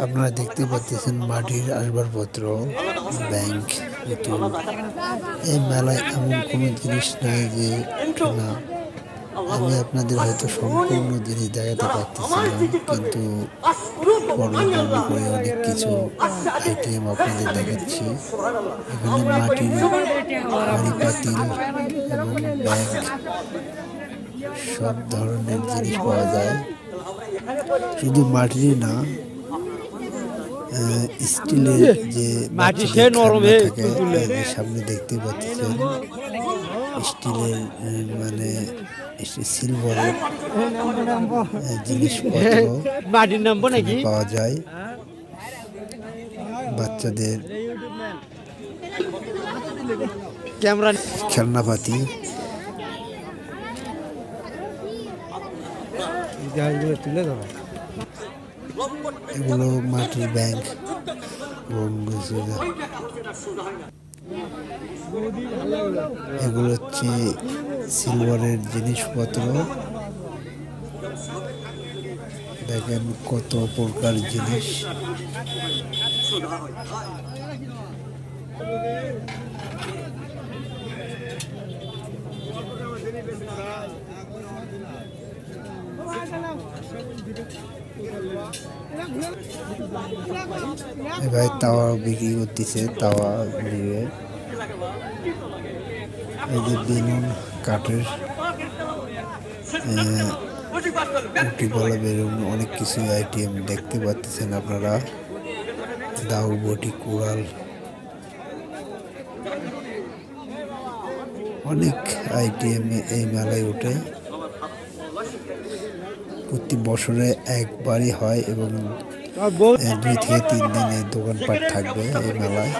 আপনারা দেখতে পাচ্ছেন মাটির আসবাবপত্র, ব্যাংক, পুতুল। এই মেলায় এমন কোনো জিনিস নাই যে ওঠে না। আমি আপনাদের হয়তো সম্পূর্ণ জিনিস দেখাতে পারতেছি না, কিন্তু পর্ব করে অনেক কিছু আইটেম আপনাদের দেখাচ্ছি। এখানে মাটির হাঁড়ি পাতিল এবং ব্যাংক, সব ধরনের জিনিস পাওয়া যায়। শুধু মাটিরই না, স্টিলের যে থাকে, সামনে দেখতে পাচ্ছেন স্টিলের মানে সিলভারের জিনিসপত্র পাওয়া যায়। বাচ্চাদের খেলনাপাতি, এগুলো মাটির ব্যাংক এবং এগুলো হচ্ছে সিলভারের জিনিসপত্র। দেখেন কত প্রকার জিনিস। ভাই তাওয়া বিক্রি করতেছে, তাওয়া দিয়ে এই যে বেলুন কাঠের রুটি বলা বেলুন, অনেক কিছু আইটেম দেখতে পাচ্ছেন আপনারা। দাউ বটি, কুড়াল, অনেক আইটেম এই মেলায় ওঠে। প্রতি বছরে একবারই হয় এবং 2 থেকে 3 দিন এই দোকানপাট থাকবে এই মেলায়।